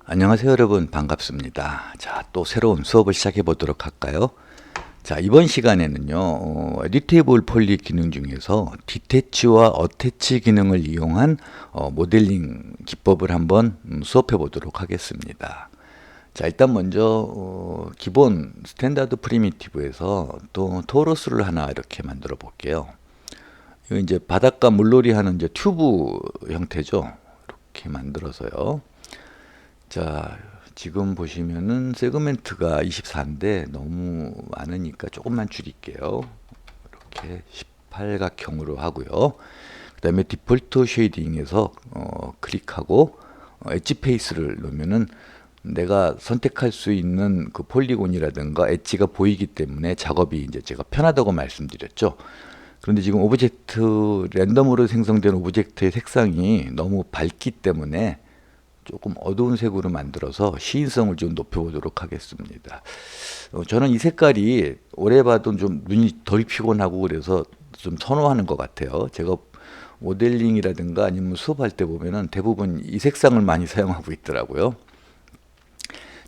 안녕하세요 여러분, 반갑습니다. 자, 또 새로운 수업을 시작해 보도록 할까요? 자, 이번 시간에는요 에디테이블 폴리 기능 중에서 디태치와 어태치 기능을 이용한 모델링 기법을 한번 수업해 보도록 하겠습니다. 자, 일단 먼저 기본 스탠다드 프리미티브에서 또 토러스를 하나 이렇게 만들어 볼게요. 이거 이제 바닷가 물놀이 하는 이제 튜브 형태죠. 이렇게 만들어서요. 자, 지금 보시면은 세그멘트가 24인데 너무 많으니까 조금만 줄일게요. 이렇게 18각형으로 하고요. 그 다음에 디폴트 쉐이딩에서 클릭하고 엣지 페이스를 놓으면은 내가 선택할 수 있는 그 폴리곤이라든가 엣지가 보이기 때문에 작업이 이제 제가 편하다고 말씀드렸죠. 그런데 지금 오브젝트 랜덤으로 생성된 오브젝트의 색상이 너무 밝기 때문에 조금 어두운 색으로 만들어서 시인성을 좀 높여보도록 하겠습니다. 저는 이 색깔이 오래 봐도 좀 눈이 덜 피곤하고 그래서 좀 선호하는 것 같아요. 제가 모델링이라든가 아니면 수업할 때 보면은 대부분 이 색상을 많이 사용하고 있더라고요.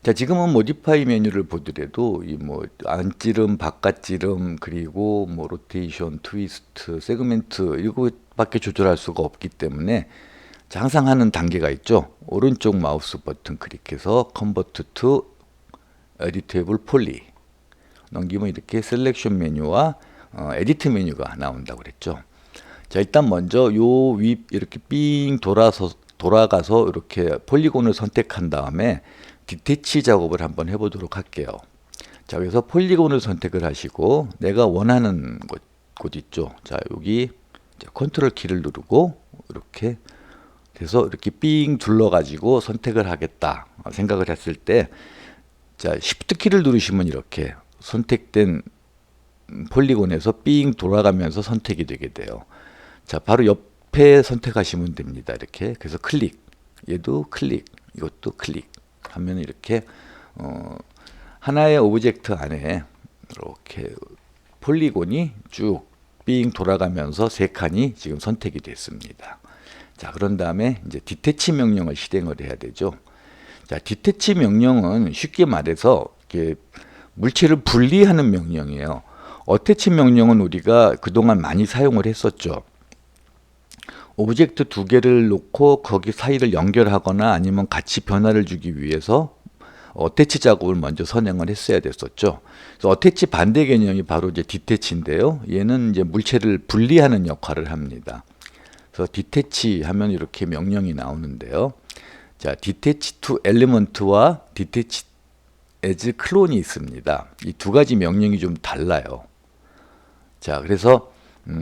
자, 지금은 모디파이 메뉴를 보더라도 이 뭐 안찌름, 바깥찌름, 그리고 뭐 로테이션, 트위스트, 세그멘트 이거밖에 조절할 수가 없기 때문에 자, 항상 하는 단계가 있죠. 오른쪽 마우스 버튼 클릭해서 Convert to Editable Poly 넘기면 이렇게 셀렉션 메뉴와 에디트 메뉴가 나온다고 그랬죠. 자, 일단 먼저 요 위 이렇게 삥 돌아가서 이렇게 폴리곤을 선택한 다음에 디태치 작업을 한번 해보도록 할게요. 자, 그래서 폴리곤을 선택을 하시고 내가 원하는 곳 있죠. 자, 여기 컨트롤 키를 누르고 이렇게 돼서 이렇게 삥 둘러가지고 선택을 하겠다 생각을 했을 때, 자, Shift 키를 누르시면 이렇게 선택된 폴리곤에서 삥 돌아가면서 선택이 되게 돼요. 자, 바로 옆에 선택하시면 됩니다. 이렇게. 그래서 클릭, 얘도 클릭, 이것도 클릭 하면 이렇게 하나의 오브젝트 안에 이렇게 폴리곤이 쭉 삥 돌아가면서 세 칸이 지금 선택이 됐습니다. 자, 그런 다음에 이제 디태치 명령을 실행을 해야 되죠. 자, 디태치 명령은 쉽게 말해서 이렇게 물체를 분리하는 명령이에요. 어태치 명령은 우리가 그동안 많이 사용을 했었죠. 오브젝트 두 개를 놓고 거기 사이를 연결하거나 아니면 같이 변화를 주기 위해서 어태치 작업을 먼저 선행을 했어야 됐었죠. 그래서 어태치 반대 개념이 바로 이제 디태치인데요. 얘는 이제 물체를 분리하는 역할을 합니다. 그래서 디태치 하면 이렇게 명령이 나오는데요. 자, 디태치 to element와 디태치 as clone이 있습니다. 이 두 가지 명령이 좀 달라요. 자, 그래서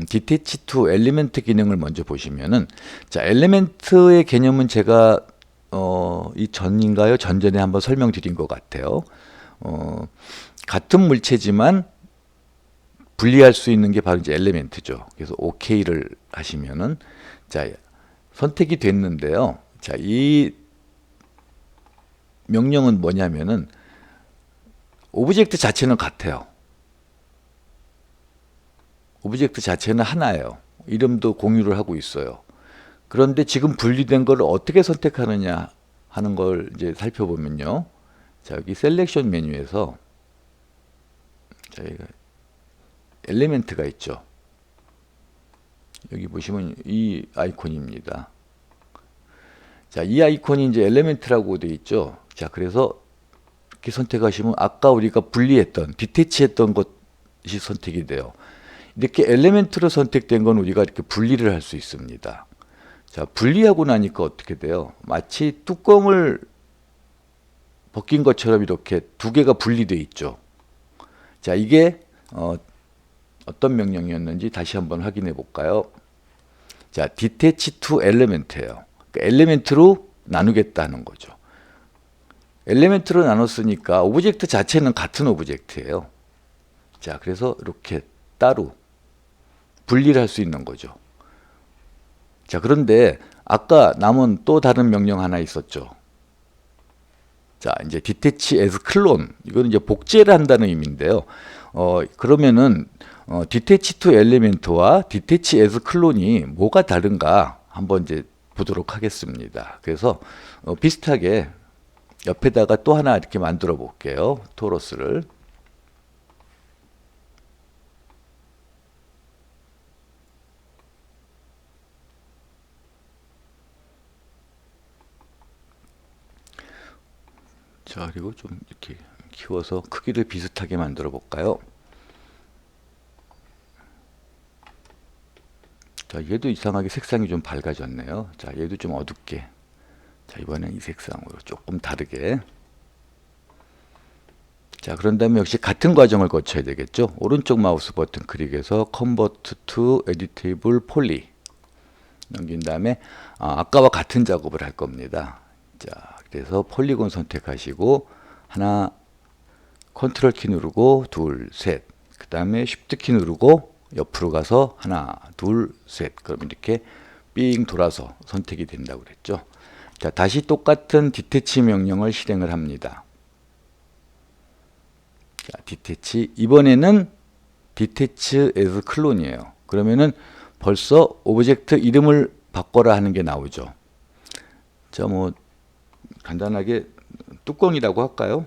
디태치 to element 기능을 먼저 보시면은, 자, 엘리멘트의 개념은 제가 이 전인가요? 전전에 한번 설명드린 것 같아요. 같은 물체지만 분리할 수 있는 게 바로 이제 엘리멘트죠. 그래서 OK를 하시면은, 자, 선택이 됐는데요. 자, 이 명령은 뭐냐면은 오브젝트 자체는 같아요. 오브젝트 자체는 하나예요. 이름도 공유를 하고 있어요. 그런데 지금 분리된 걸 어떻게 선택하느냐 하는 걸 이제 살펴보면요. 자, 여기 셀렉션 메뉴에서 저희가 엘리멘트가 있죠. 여기 보시면 이 아이콘입니다. 자, 이 아이콘이 이제 엘리멘트라고 되어 있죠. 자, 그래서 이렇게 선택하시면 아까 우리가 분리했던, 디태치했던 것이 선택이 돼요. 이렇게 엘리멘트로 선택된 건 우리가 이렇게 분리를 할 수 있습니다. 자, 분리하고 나니까 어떻게 돼요? 마치 뚜껑을 벗긴 것처럼 이렇게 두 개가 분리되어 있죠. 자, 이게 어떤 명령이었는지 다시 한번 확인해 볼까요? 자, 디태치 투 엘리멘트예요. 그러니까 엘리멘트로 나누겠다는 거죠. 엘리멘트로 나눴으니까 오브젝트 자체는 같은 오브젝트예요. 자, 그래서 이렇게 따로 분리를 할 수 있는 거죠. 자, 그런데 아까 남은 또 다른 명령 하나 있었죠. 자, 이제 디태치 as clone, 이거는 이제 복제를 한다는 의미인데요. 그러면은 디태치 투 엘리멘트와 디태치 as clone이 뭐가 다른가 한번 이제 보도록 하겠습니다. 그래서 비슷하게 옆에다가 또 하나 이렇게 만들어 볼게요. 토러스를. 자, 그리고 좀 이렇게 키워서 크기를 비슷하게 만들어 볼까요? 자, 얘도 이상하게 색상이 좀 밝아졌네요. 자, 얘도 좀 어둡게. 자, 이번엔 이 색상으로 조금 다르게. 자, 그런 다음에 역시 같은 과정을 거쳐야 되겠죠. 오른쪽 마우스 버튼 클릭해서 Convert to Editable Poly 넘긴 다음에 아까와 같은 작업을 할 겁니다. 자, 그래서 폴리곤 선택하시고 하나, 컨트롤 키 누르고 둘, 셋. 그 다음에 쉬프트 키 누르고 옆으로 가서 하나, 둘, 셋. 그럼 이렇게 삥 돌아서 선택이 된다고 그랬죠. 자, 다시 똑같은 디태치 명령을 실행을 합니다. 자, 디태치. 이번에는 디태치 as 클론이에요. 그러면은 벌써 오브젝트 이름을 바꿔라 하는 게 나오죠. 자, 뭐 간단하게 뚜껑이라고 할까요?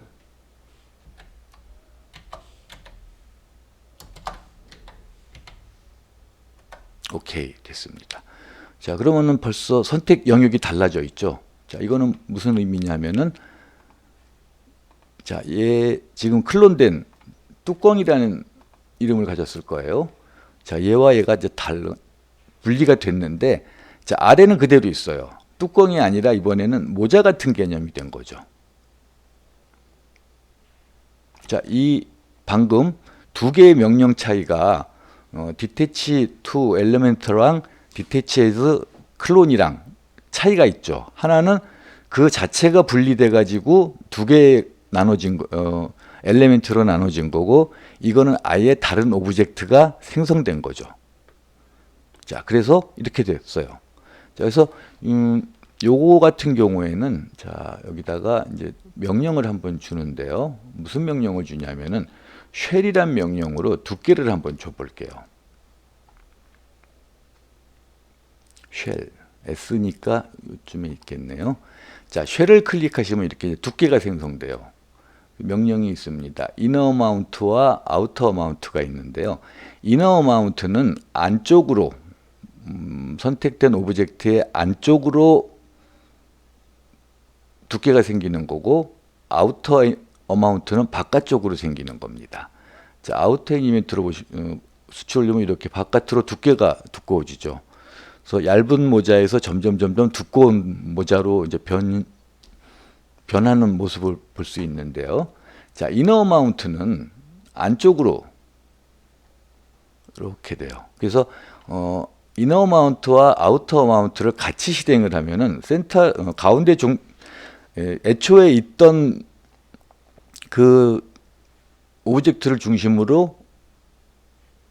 오케이, 됐습니다. 자, 그러면은 벌써 선택 영역이 달라져 있죠. 자, 이거는 무슨 의미냐면은 자, 얘 지금 클론된 뚜껑이라는 이름을 가졌을 거예요. 자, 얘와 얘가 이제 분리가 됐는데, 자, 아래는 그대로 있어요. 뚜껑이 아니라 이번에는 모자 같은 개념이 된 거죠. 자, 이 방금 두 개의 명령 차이가 detach to element랑 detach as 클론이랑 차이가 있죠. 하나는 그 자체가 분리돼 가지고 두 개 나눠진 엘리멘트로 나눠진 거고, 이거는 아예 다른 오브젝트가 생성된 거죠. 자, 그래서 이렇게 됐어요. 자, 그래서 요거 같은 경우에는 자, 여기다가 이제 명령을 한번 주는데요. 무슨 명령을 주냐면은 쉘이란 명령으로 두께를 한번 줘 볼게요. 쉘 S니까 요쯤에 있겠네요. 자, 쉘을 클릭하시면 이렇게 두께가 생성돼요. 명령이 있습니다. 이너 마운트와 아우터 마운트가 있는데요. 이너 마운트는 안쪽으로 선택된 오브젝트의 안쪽으로 두께가 생기는 거고, 아우터 어마운트는 바깥쪽으로 생기는 겁니다. 자, 아우터 엘리멘트로 수치올리면 이렇게 바깥으로 두께가 두꺼워지죠. 그래서 얇은 모자에서 점점 두꺼운 모자로 이제 변하는 모습을 볼 수 있는데요. 자, 이너 마운트는 안쪽으로 이렇게 돼요. 그래서 이너 마운트와 아우터 마운트를 같이 실행을 하면은 가운데 애초에 있던 그 오브젝트를 중심으로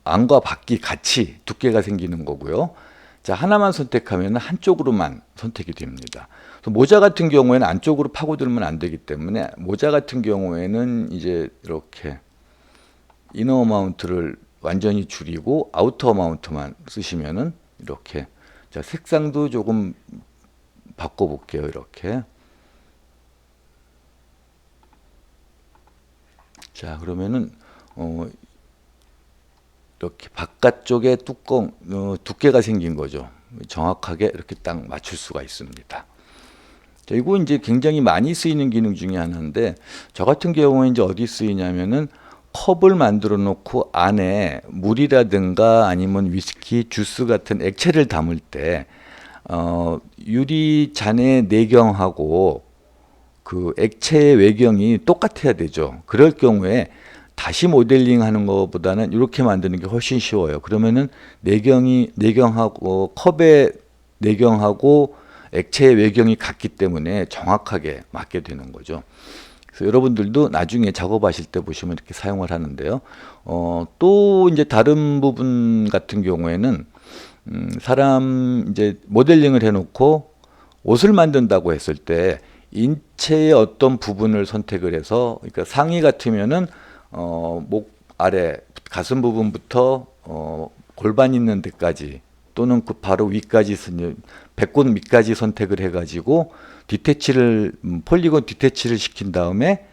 안과 밖이 같이 두께가 생기는 거고요. 자, 하나만 선택하면 한쪽으로만 선택이 됩니다. 모자 같은 경우에는 안쪽으로 파고들면 안 되기 때문에, 모자 같은 경우에는 이제 이렇게 이너 마운트를 완전히 줄이고 아우터 마운트만 쓰시면은 이렇게. 자, 색상도 조금 바꿔 볼게요. 이렇게. 자, 그러면은 이렇게 바깥쪽에 두께가 생긴 거죠. 정확하게 이렇게 딱 맞출 수가 있습니다. 자, 이거 이제 굉장히 많이 쓰이는 기능 중에 하나인데, 저 같은 경우에 이제 어디 쓰이냐면은 컵을 만들어 놓고 안에 물이라든가 아니면 위스키, 주스 같은 액체를 담을 때 유리 잔의 내경하고 그 액체의 외경이 똑같아야 되죠. 그럴 경우에 다시 모델링 하는 것보다는 이렇게 만드는 게 훨씬 쉬워요. 그러면은 내경하고 컵의 내경하고 액체의 외경이 같기 때문에 정확하게 맞게 되는 거죠. 그래서 여러분들도 나중에 작업하실 때 보시면 이렇게 사용을 하는데요. 또 이제 다른 부분 같은 경우에는 사람 이제 모델링을 해놓고 옷을 만든다고 했을 때 인체의 어떤 부분을 선택을 해서, 그러니까 상의 같으면은 목 아래 가슴 부분부터 골반 있는 데까지 또는 그 바로 위까지 배꼽 밑까지 선택을 해가지고 디태치를 폴리곤 디태치를 시킨 다음에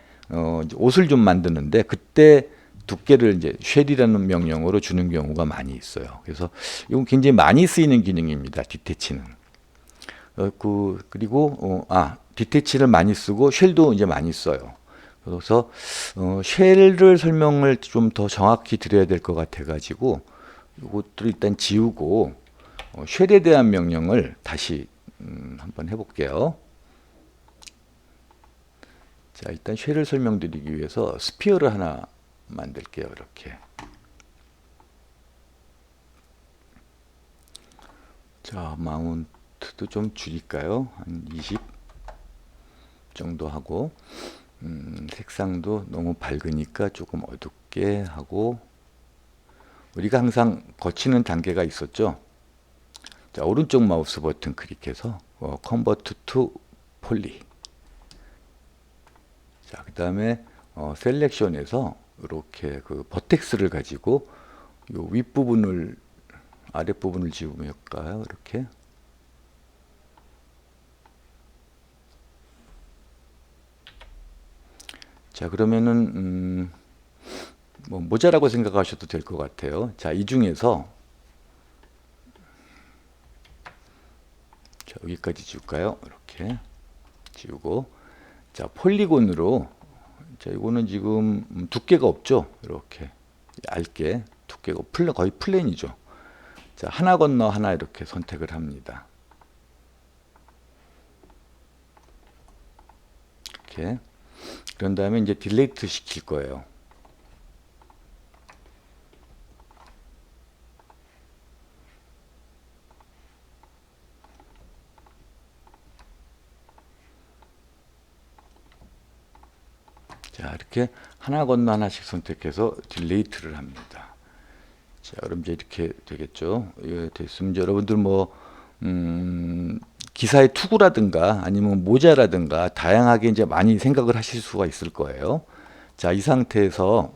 이제 옷을 좀 만드는데 그때 두께를 이제 쉘이라는 명령어로 주는 경우가 많이 있어요. 그래서 이건 굉장히 많이 쓰이는 기능입니다. 디태치는. 그리고 디태치를 많이 쓰고 쉘도 이제 많이 써요. 그래서 쉘을 설명을 좀 더 정확히 드려야 될 것 같아가지고 이것들을 일단 지우고 쉘에 대한 명령을 다시 한번 해볼게요. 자, 일단 쉘을 설명드리기 위해서 스피어를 하나 만들게요. 이렇게. 자, 마운트도 좀 줄일까요? 한 20 정도 하고 색상도 너무 밝으니까 조금 어둡게 하고 우리가 항상 거치는 단계가 있었죠. 자, 오른쪽 마우스 버튼 클릭해서 컨버트 투 폴리. 자, 그 다음에 셀렉션에서 이렇게 그 버텍스를 가지고 요 윗부분을 아랫부분을 지우면까요? 이렇게. 자, 그러면은 뭐 모자라고 생각하셔도 될 것 같아요. 자, 이 중에서 자, 여기까지 지울까요? 이렇게 지우고 자, 폴리곤으로 자, 이거는 지금 두께가 없죠. 이렇게 얇게 두께가 거의 플랜이죠. 자, 하나 건너 하나 이렇게 선택을 합니다. 이렇게. 그런 다음에 이제 딜레이트 시킬 거예요. 자, 이렇게 하나 건너 하나씩 선택해서 딜레이트를 합니다. 자, 그럼 이제 이렇게 되겠죠. 예, 됐으면 여러분들 뭐 기사의 투구라든가 아니면 모자라든가 다양하게 이제 많이 생각을 하실 수가 있을 거예요. 자, 이 상태에서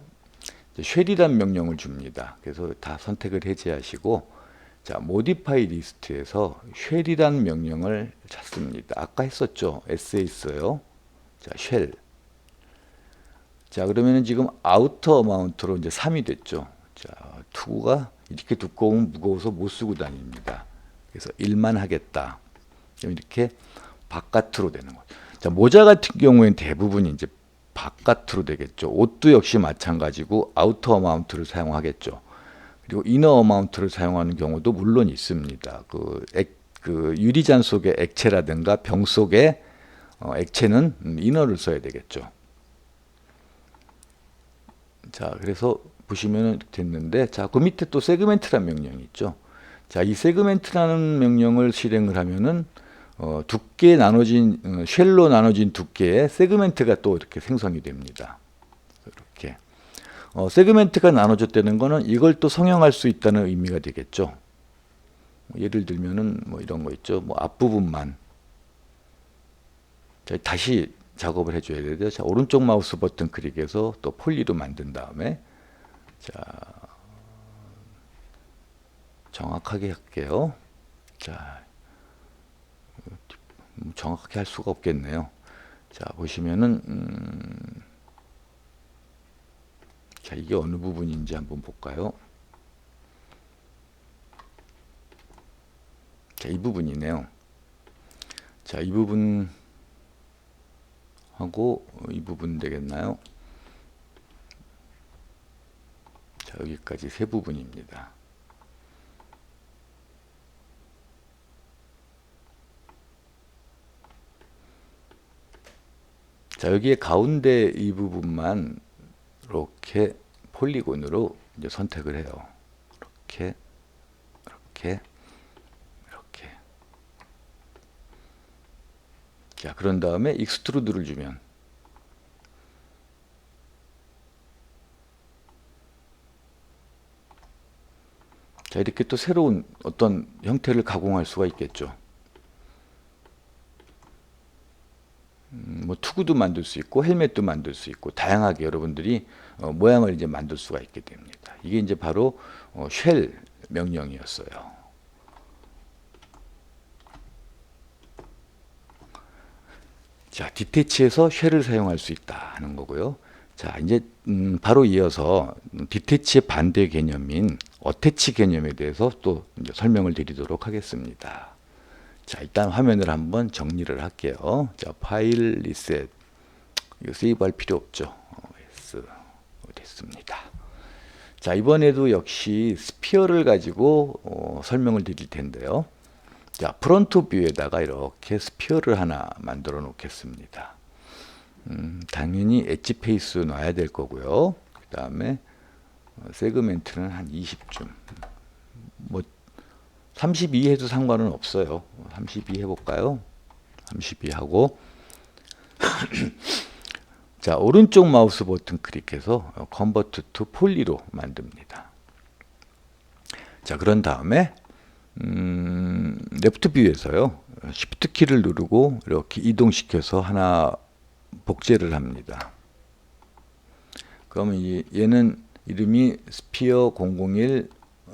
쉘이란 명령을 줍니다. 그래서 다 선택을 해제하시고 자, 모디파이 리스트에서 쉘이란 명령을 찾습니다. 아까 했었죠. S에 있어요. 자, 쉘. 자, 그러면은 지금 아우터 어마운트로 이제 3이 됐죠. 자, 투구가 이렇게 두꺼우면 무거워서 못 쓰고 다닙니다. 그래서 1만 하겠다. 이렇게 바깥으로 되는 거죠. 자, 모자 같은 경우에는 대부분 이제 바깥으로 되겠죠. 옷도 역시 마찬가지고 아우터 어마운트를 사용하겠죠. 그리고 이너 어마운트를 사용하는 경우도 물론 있습니다. 그 유리잔 속의 액체라든가 병 속의 액체는 이너를 써야 되겠죠. 자, 그래서 보시면 됐는데, 자, 그 밑에 또 세그멘트라는 명령이 있죠. 자, 이 세그멘트라는 명령을 실행을 하면은 두께 나눠진 쉘로 나눠진 두께의 세그멘트가 또 이렇게 생성이 됩니다. 이렇게 세그멘트가 나눠졌다는 거는 이걸 또 성형할 수 있다는 의미가 되겠죠. 예를 들면은 뭐 이런 거 있죠. 뭐 앞부분만. 자, 다시 작업을 해줘야 돼요. 자, 오른쪽 마우스 버튼 클릭해서 또 폴리로 만든 다음에 자, 정확하게 할게요. 자, 정확하게 할 수가 없겠네요. 자, 보시면은 자, 이게 어느 부분인지 한번 볼까요? 자, 이 부분이네요. 자, 이 부분 하고 이 부분 되겠나요? 자, 여기까지 세 부분입니다. 자, 여기에 가운데 이 부분만 이렇게 폴리곤으로 이제 선택을 해요. 이렇게, 이렇게, 이렇게. 자, 그런 다음에 익스트루드를 주면 자, 이렇게 또 새로운 어떤 형태를 가공할 수가 있겠죠. 뭐 투구도 만들 수 있고 헬멧도 만들 수 있고 다양하게 여러분들이 모양을 이제 만들 수가 있게 됩니다. 이게 이제 바로 쉘 명령이었어요. 자, 디태치에서 쉘을 사용할 수 있다 하는 거고요. 자, 이제 바로 이어서 디태치의 반대 개념인 어태치 개념에 대해서 또 이제 설명을 드리도록 하겠습니다. 자, 일단 화면을 한번 정리를 할게요. 자, 파일 리셋. 이거 세이브할 필요 없죠. S 됐습니다. 자, 이번에도 역시 스피어를 가지고 설명을 드릴 텐데요. 자, 프론트 뷰에다가 이렇게 스피어를 하나 만들어 놓겠습니다. 당연히 엣지 페이스 놔야 될 거고요. 그 다음에 세그멘트는 한 20쯤. 뭐 32 해도 상관은 없어요. 32 해볼까요? 32 하고 자, 오른쪽 마우스 버튼 클릭해서 컨버트 투 폴리로 만듭니다. 자, 그런 다음에 레프트 뷰에서요. 쉬프트 키를 누르고 이렇게 이동시켜서 하나 복제를 합니다. 그러면 얘는 이름이 스피어 001,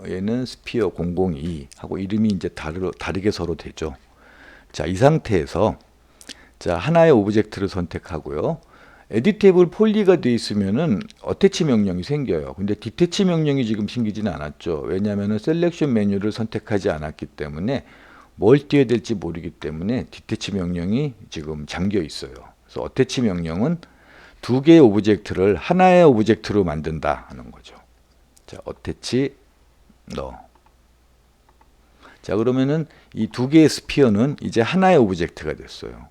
얘는 스피어 002 하고 이름이 이제 다르게 서로 되죠. 자, 이 상태에서 자, 하나의 오브젝트를 선택하고요. 에디테이블 폴리가 되어 있으면은 어태치 명령이 생겨요. 근데 디태치 명령이 지금 생기지는 않았죠. 왜냐하면 셀렉션 메뉴를 선택하지 않았기 때문에 뭘 띄워야 될지 모르기 때문에 디태치 명령이 지금 잠겨 있어요. 그래서 어태치 명령은 두 개의 오브젝트를 하나의 오브젝트로 만든다 하는 거죠. 자, 어태치 넣어. 자, 그러면은 이 두 개의 스피어는 이제 하나의 오브젝트가 됐어요.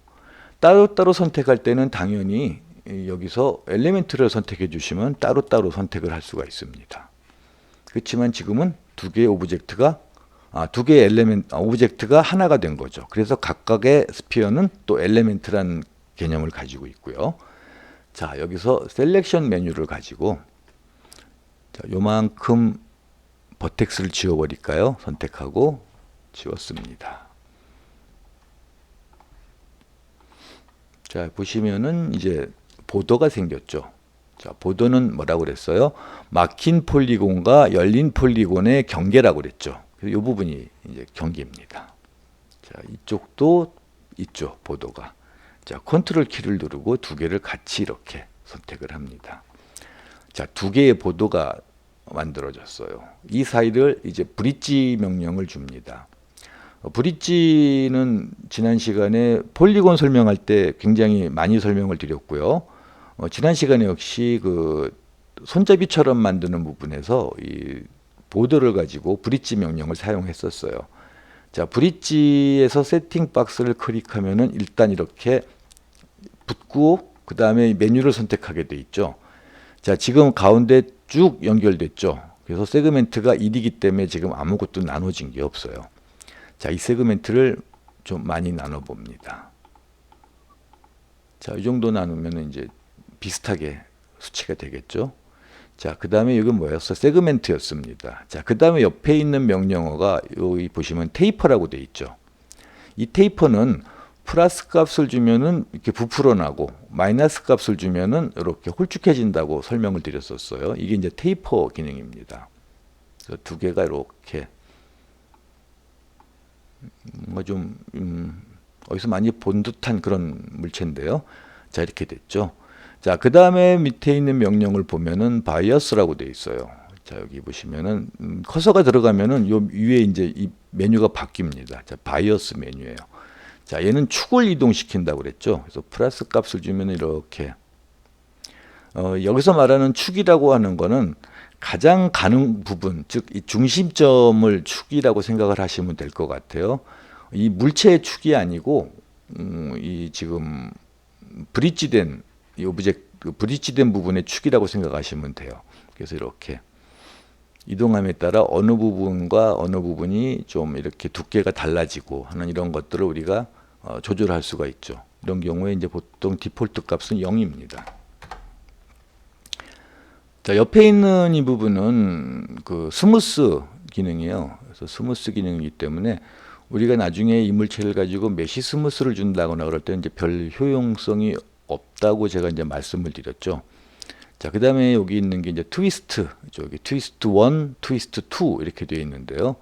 따로따로 선택할 때는 당연히 여기서 엘리멘트를 선택해 주시면 따로따로 선택을 할 수가 있습니다. 그렇지만 지금은 두 개의 오브젝트가 두 개의 오브젝트가 하나가 된 거죠. 그래서 각각의 스피어는 또 엘리멘트란 개념을 가지고 있고요. 자, 여기서 셀렉션 메뉴를 가지고 자, 요만큼 버텍스를 지워버릴까요? 선택하고 지웠습니다. 자, 보시면은 이제 보더가 생겼죠. 자, 보더는 뭐라고 그랬어요? 막힌 폴리곤과 열린 폴리곤의 경계라고 그랬죠. 이 부분이 이제 경계입니다. 자, 이쪽도 있죠, 보더가. 자, 컨트롤 키를 누르고 두 개를 같이 이렇게 선택을 합니다. 자, 두 개의 보더가 만들어졌어요. 이 사이를 이제 브릿지 명령을 줍니다. 브릿지는 지난 시간에 폴리곤 설명할 때 굉장히 많이 설명을 드렸고요. 지난 시간에 역시 그 손잡이처럼 만드는 부분에서 이 보드를 가지고 브릿지 명령을 사용했었어요. 자, 브릿지에서 세팅 박스를 클릭하면은 일단 이렇게 붙고 그 다음에 메뉴를 선택하게 돼 있죠. 자, 지금 가운데 쭉 연결됐죠. 그래서 세그멘트가 1이기 때문에 지금 아무것도 나눠진 게 없어요. 자, 이 세그멘트를 좀 많이 나눠 봅니다. 자, 이 정도 나누면 이제 비슷하게 수치가 되겠죠. 자, 그 다음에 이건 뭐였어? 세그멘트였습니다. 자, 그 다음에 옆에 있는 명령어가 여기 보시면 테이퍼라고 되어 있죠. 이 테이퍼는 플러스 값을 주면은 이렇게 부풀어 나고 마이너스 값을 주면은 이렇게 홀쭉해진다고 설명을 드렸었어요. 이게 이제 테이퍼 기능입니다. 그래서 두 개가 이렇게 뭐 좀 어디서 많이 본 듯한 그런 물체인데요. 자, 이렇게 됐죠. 자, 그 다음에 밑에 있는 명령을 보면은 바이어스라고 되어 있어요. 자, 여기 보시면은 커서가 들어가면은 요 위에 이제 이 메뉴가 바뀝니다. 자, 바이어스 메뉴예요. 자, 얘는 축을 이동시킨다고 그랬죠. 그래서 플러스 값을 주면 이렇게 여기서 말하는 축이라고 하는 거는 가장 가는 부분, 즉 이 중심점을 축이라고 생각을 하시면 될 것 같아요. 이 물체의 축이 아니고 이 지금 브릿지된 이 오브젝트 브릿지된 부분의 축이라고 생각하시면 돼요. 그래서 이렇게 이동함에 따라 어느 부분과 어느 부분이 좀 이렇게 두께가 달라지고 하는 이런 것들을 우리가 조절할 수가 있죠. 이런 경우에 이제 보통 디폴트 값은 0입니다. 자, 옆에 있는 이 부분은 그 스무스 기능이에요. 그래서 스무스 기능이기 때문에 우리가 나중에 이 물체를 가지고 메시 스무스를 준다거나 그럴 때는 이제 별 효용성이 없다고 제가 이제 말씀을 드렸죠. 자, 그 다음에 여기 있는 게 이제 트위스트, 저기 트위스트 1, 트위스트 2 이렇게 되어 있는데요.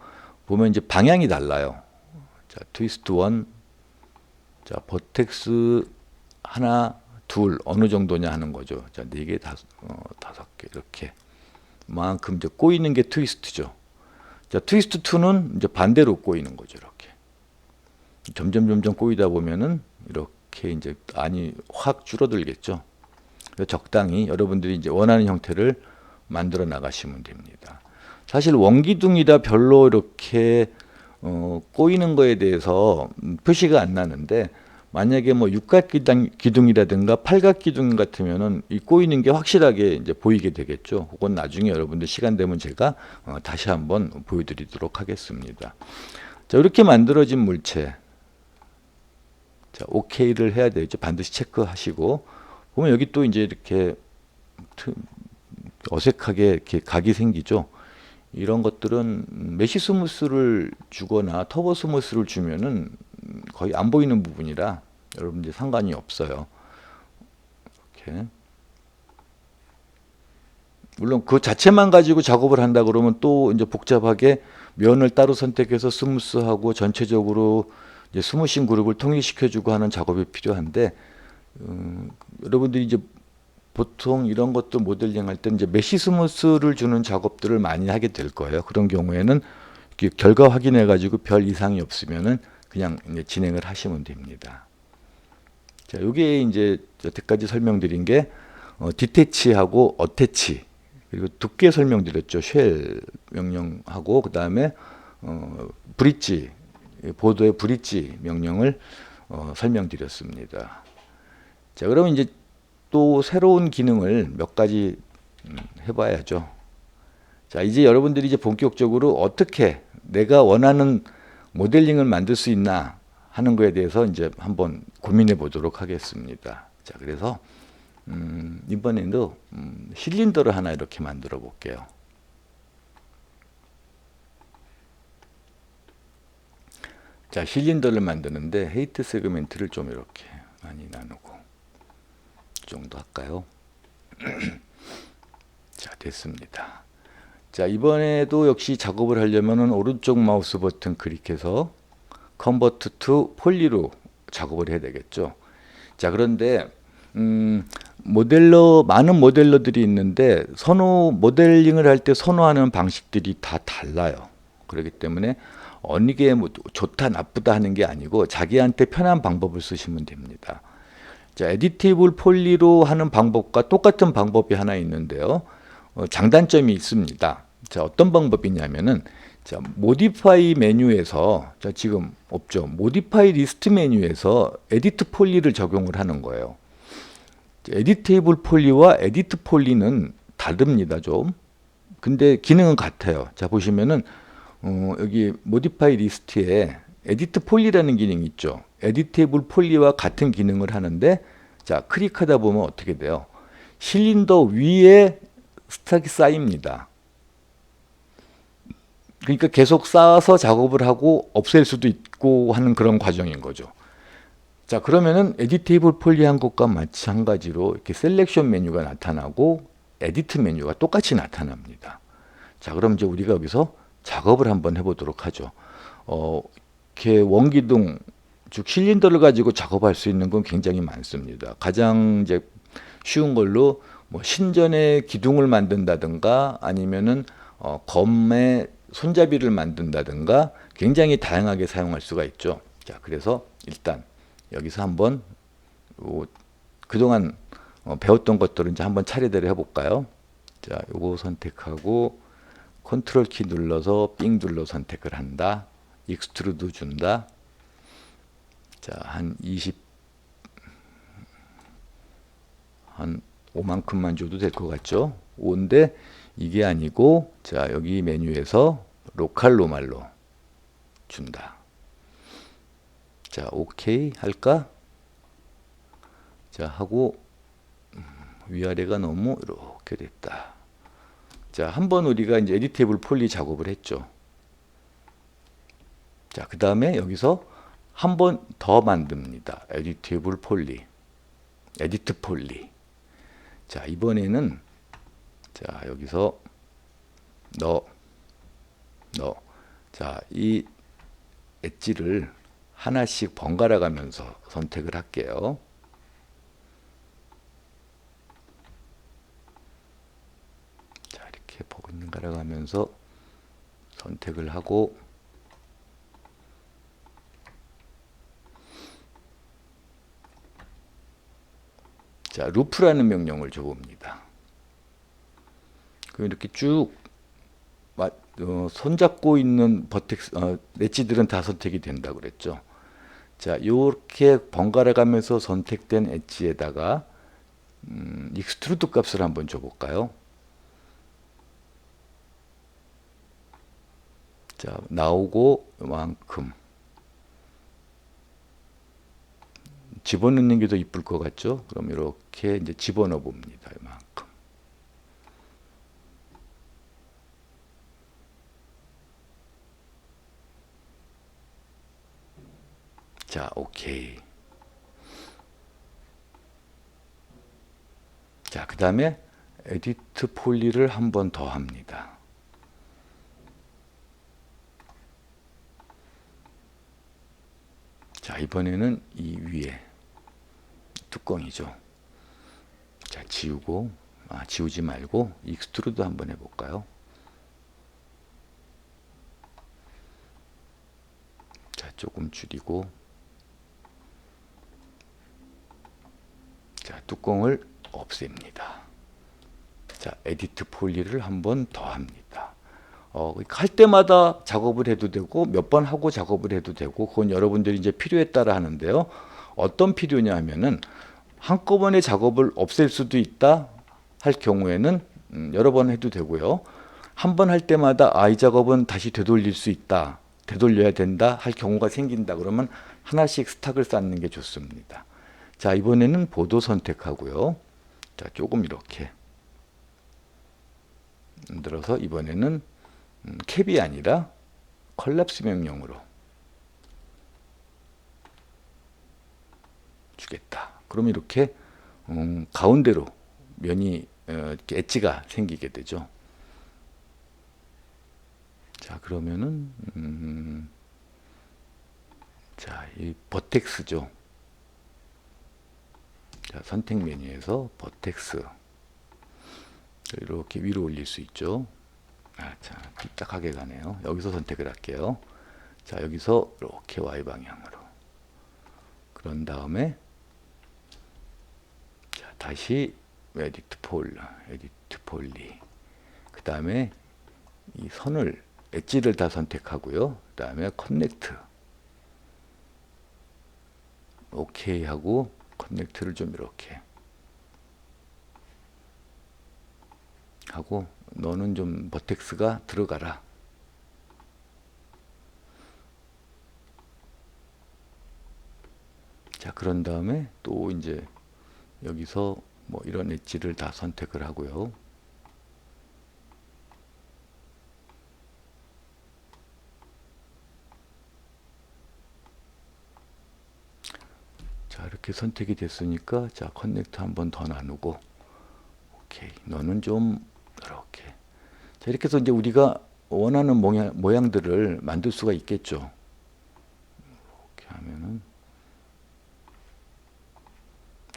보면 이제 방향이 달라요. 자, 트위스트 1, 자, 버텍스 하나, 둘 어느 정도냐 하는 거죠. 자, 4개, 5개 이렇게. 만큼 이제 꼬이는 게 트위스트죠. 자, 트위스트 2는 이제 반대로 꼬이는 거죠. 이렇게. 점점 꼬이다 보면은 이렇게 이제 안이 확 줄어들겠죠. 그래서 적당히 여러분들이 이제 원하는 형태를 만들어 나가시면 됩니다. 사실 원기둥이라 별로 이렇게 꼬이는 거에 대해서 표시가 안 나는데, 만약에 뭐 육각기둥이라든가 팔각기둥 같으면은 이 꼬이는 게 확실하게 이제 보이게 되겠죠. 그건 나중에 여러분들 시간 되면 제가 다시 한번 보여드리도록 하겠습니다. 자, 이렇게 만들어진 물체. 자, OK를 해야 되죠. 반드시 체크하시고. 보면 여기 또 이제 이렇게 어색하게 이렇게 각이 생기죠. 이런 것들은 메시 스무스를 주거나 터보 스무스를 주면은 거의 안 보이는 부분이라 여러분들 상관이 없어요. 이렇게. 물론 그 자체만 가지고 작업을 한다 그러면 또 이제 복잡하게 면을 따로 선택해서 스무스하고 전체적으로 이제 스무싱 그룹을 통일시켜주고 하는 작업이 필요한데, 여러분들이 이제 보통 이런 것도 모델링 할 때 이제 메시 스무스를 주는 작업들을 많이 하게 될 거예요. 그런 경우에는 결과 확인해 가지고 별 이상이 없으면은 그냥 이제 진행을 하시면 됩니다. 자, 요게 이제 여태까지 설명드린 게 디태치하고 어태치, 그리고 두께 설명드렸죠. 쉘 명령하고 그 다음에 브릿지, 보드의 브릿지 명령을 설명드렸습니다. 자, 그러면 이제 또 새로운 기능을 몇 가지 해봐야죠. 자, 이제 여러분들이 이제 본격적으로 어떻게 내가 원하는 모델링을 만들 수 있나 하는 거에 대해서 이제 한번 고민해 보도록 하겠습니다. 자, 그래서 이번에도 실린더를 하나 이렇게 만들어 볼게요. 자, 실린더를 만드는데 헤이트 세그멘트를 좀 이렇게 많이 나누고 이 정도 할까요? 자, 됐습니다. 자, 이번에도 역시 작업을 하려면은 오른쪽 마우스 버튼 클릭해서 컨버트 투 폴리로 작업을 해야 되겠죠. 자, 그런데 많은 모델러들이 있는데 모델링을 할 때 선호하는 방식들이 다 달라요. 그렇기 때문에 어느 게 뭐 좋다 나쁘다 하는 게 아니고 자기한테 편한 방법을 쓰시면 됩니다. 자, 에디티블 폴리로 하는 방법과 똑같은 방법이 하나 있는데요. 장단점이 있습니다. 자, 어떤 방법이냐면은, 자, 모디파이 메뉴에서, 자, 지금 없죠. 모디파이 리스트 메뉴에서 에디트 폴리를 적용을 하는 거예요. 에디테이블 폴리와 에디트 폴리는 다릅니다, 좀. 근데 기능은 같아요. 자, 보시면은 여기 모디파이 리스트에 에디트 폴리라는 기능이 있죠. 에디테이블 폴리와 같은 기능을 하는데, 자, 클릭하다 보면 어떻게 돼요? 실린더 위에 스탁이 쌓입니다. 그러니까 계속 쌓아서 작업을 하고 없앨 수도 있고 하는 그런 과정인 거죠. 자, 그러면은 에디테이블 폴리 한 것과 마찬가지로 이렇게 셀렉션 메뉴가 나타나고 에디트 메뉴가 똑같이 나타납니다. 자, 그럼 이제 우리가 여기서 작업을 한번 해보도록 하죠. 이렇게 원기둥, 즉 실린더를 가지고 작업할 수 있는 건 굉장히 많습니다. 가장 이제 쉬운 걸로 뭐 신전의 기둥을 만든다든가 아니면은 검의 손잡이를 만든다든가 굉장히 다양하게 사용할 수가 있죠. 자, 그래서 일단 여기서 한번 그동안 배웠던 것들을 이제 한번 차례대로 해볼까요? 자, 요거 선택하고 컨트롤 키 눌러서 삥 눌러 선택을 한다. 익스트루드 준다. 자, 한 5만큼만 줘도 될 것 같죠? 5인데 이게 아니고, 자, 여기 메뉴에서 로컬 로말로 준다. 자, 오케이 할까? 자, 하고 위아래가 너무 이렇게 됐다. 자, 한번 우리가 이제 에디테이블 폴리 작업을 했죠. 자, 그 다음에 여기서 한 번 더 만듭니다. 에디테이블 폴리, 에디트 폴리. 자, 이번에는 자, 여기서 자, 이 엣지를 하나씩 번갈아 가면서 선택을 할게요. 번갈아 가면서 선택을 하고, 자, 루프라는 명령을 줘봅니다. 그럼 이렇게 쭉 손잡고 있는 버텍스, 엣지들은 다 선택이 된다 그랬죠. 자, 이렇게 번갈아 가면서 선택된 엣지에다가 익스트루드 값을 한번 줘볼까요? 자, 나오고 이만큼 집어넣는 게 더 이쁠 것 같죠? 그럼 이렇게 이제 집어넣어 봅니다. 이만큼. 자, 오케이. 자, 그 다음에 에디트 폴리를 한 번 더 합니다. 자, 이번에는 이 위에 뚜껑이죠. 자, 지우고, 지우지 말고 익스트루드 한번 해볼까요? 자, 조금 줄이고, 자, 뚜껑을 없앱니다. 자, 에디트 폴리를 한 번 더 합니다. 할 때마다 작업을 해도 되고 몇 번 하고 작업을 해도 되고, 그건 여러분들이 이제 필요에 따라 하는데요. 어떤 필요냐 하면은 한꺼번에 작업을 없앨 수도 있다 할 경우에는 여러 번 해도 되고요. 한 번 할 때마다 이 작업은 다시 되돌릴 수 있다, 되돌려야 된다 할 경우가 생긴다 그러면 하나씩 스탁을 쌓는 게 좋습니다. 자, 이번에는 보도 선택하고요. 자, 조금 이렇게 만들어서 이번에는 캡이 아니라 컬랩스 명령으로 주겠다. 그럼 이렇게 가운데로 면이 이렇게 엣지가 생기게 되죠. 자, 그러면은 자, 이 버텍스죠. 자, 선택 메뉴에서 버텍스 이렇게 위로 올릴 수 있죠. 자, 삐딱하게 가네요. 여기서 선택을 할게요. 자, 여기서 이렇게 Y 방향으로. 그런 다음에 자, 다시 에디트 폴리. 그 다음에 이 선을 엣지를 다 선택하고요. 그 다음에 커넥트. 오케이 하고 커넥트를 좀 이렇게 하고, 너는 좀 버텍스가 들어가라. 자, 그런 다음에 또 이제 여기서 뭐 이런 엣지를 다 선택을 하고요. 자, 이렇게 선택이 됐으니까 자, 커넥트 한 번 더 나누고, 오케이, 너는 좀 이렇게. 자, 이렇게 해서 이제 우리가 원하는 모양들을 만들 수가 있겠죠. 이렇게 하면은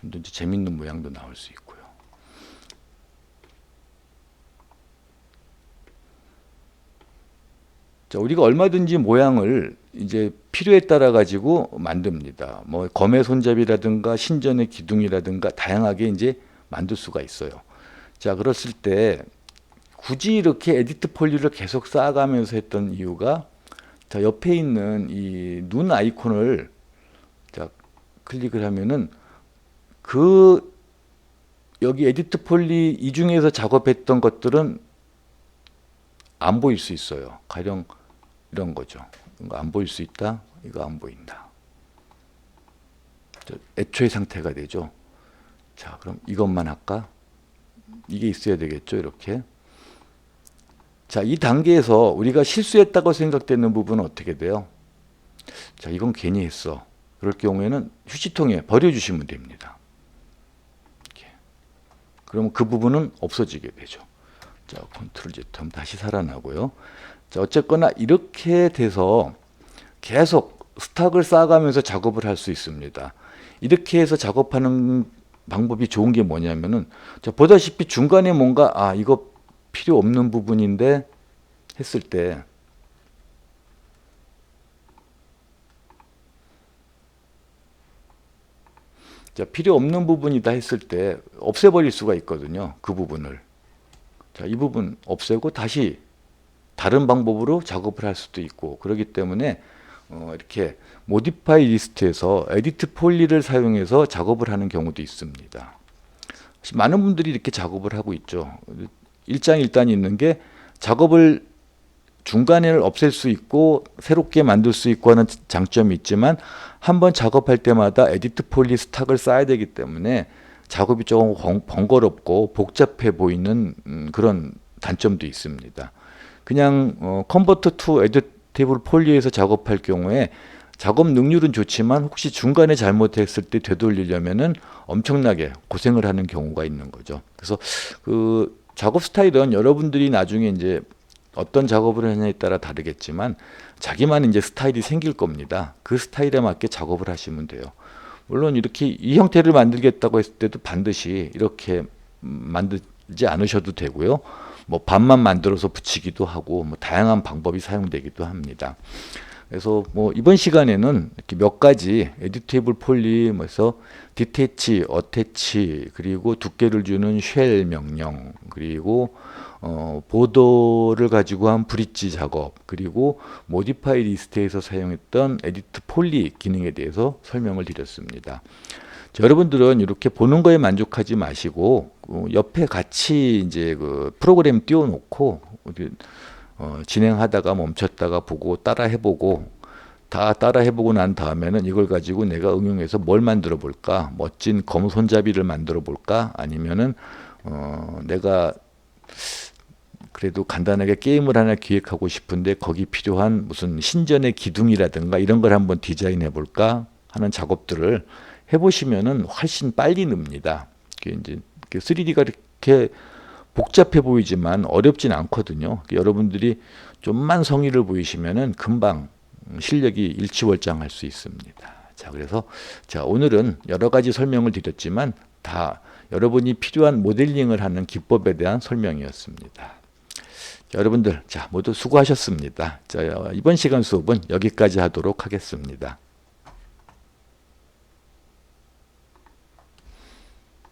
좀 더 이제 재밌는 모양도 나올 수 있고요. 자, 우리가 얼마든지 모양을 이제 필요에 따라 가지고 만듭니다. 뭐 검의 손잡이라든가 신전의 기둥이라든가 다양하게 이제 만들 수가 있어요. 자, 그랬을 때 굳이 이렇게 에디트 폴리를 계속 쌓아가면서 했던 이유가, 자, 옆에 있는 이 눈 아이콘을 자, 클릭을 하면은 여기 에디트 폴리 이 중에서 작업했던 것들은 안 보일 수 있어요. 가령 이런 거죠. 이거 안 보일 수 있다. 이거 안 보인다. 애초의 상태가 되죠. 자, 그럼 이것만 할까? 이게 있어야 되겠죠. 이렇게. 자, 이 단계에서 우리가 실수했다고 생각되는 부분은 어떻게 돼요? 자, 이건 괜히 했어. 그럴 경우에는 휴지통에 버려주시면 됩니다. 이렇게. 그러면 그 부분은 없어지게 되죠. 자, 컨트롤 Z 하면 다시 살아나고요. 자, 어쨌거나 이렇게 돼서 계속 스탁을 쌓아가면서 작업을 할 수 있습니다. 이렇게 해서 작업하는 방법이 좋은 게 뭐냐면은, 자, 보다시피 중간에 뭔가 이거 필요 없는 부분인데 했을 때 자, 필요 없는 부분이다 했을 때 없애버릴 수가 있거든요. 그 부분을. 자, 이 부분 없애고 다시 다른 방법으로 작업을 할 수도 있고 그렇기 때문에 이렇게 모디파이 리스트에서 에디트 폴리를 사용해서 작업을 하는 경우도 있습니다. 많은 분들이 이렇게 작업을 하고 있죠. 일장일단이 있는 게 작업을 중간에 없앨 수 있고 새롭게 만들 수 있고 하는 장점이 있지만 한번 작업할 때마다 에디트 폴리 스탁을 쌓아야 되기 때문에 작업이 조금 번거롭고 복잡해 보이는 그런 단점도 있습니다. 그냥 컨버터 투 에디테이블 폴리에서 작업할 경우에 작업 능률은 좋지만 혹시 중간에 잘못했을 때 되돌리려면은 엄청나게 고생을 하는 경우가 있는 거죠. 그래서 그 작업 스타일은 여러분들이 나중에 이제 어떤 작업을 하느냐에 따라 다르겠지만 자기만 이제 스타일이 생길 겁니다. 그 스타일에 맞게 작업을 하시면 돼요. 물론 이렇게 이 형태를 만들겠다고 했을 때도 반드시 이렇게 만들지 않으셔도 되고요. 뭐 반만 만들어서 붙이기도 하고 뭐 다양한 방법이 사용되기도 합니다. 그래서 뭐 이번 시간에는 이렇게 몇 가지 에디테이블 폴리 뭐해서 디태치, 어태치 그리고 두께를 주는 쉘 명령 그리고 보더를 가지고 한 브릿지 작업 그리고 모디파이 리스트에서 사용했던 에디트 폴리 기능에 대해서 설명을 드렸습니다. 자, 여러분들은 이렇게 보는 거에 만족하지 마시고 옆에 같이 이제 그 프로그램 띄워놓고 진행하다가 멈췄다가 보고 따라 해보고 다 따라 해보고 난 다음에는 이걸 가지고 내가 응용해서 뭘 만들어 볼까? 멋진 검 손잡이를 만들어 볼까? 아니면은 내가 그래도 간단하게 게임을 하나 기획하고 싶은데 거기 필요한 무슨 신전의 기둥이라든가 이런 걸 한번 디자인해 볼까 하는 작업들을 해보시면은 훨씬 빨리 늡니다. 이제 3D가 이렇게 복잡해 보이지만 어렵진 않거든요. 여러분들이 좀만 성의를 보이시면은 금방 실력이 일취월장할 수 있습니다. 자, 그래서 자, 오늘은 여러 가지 설명을 드렸지만 다 여러분이 필요한 모델링을 하는 기법에 대한 설명이었습니다. 자, 여러분들 자, 모두 수고하셨습니다. 자, 이번 시간 수업은 여기까지 하도록 하겠습니다.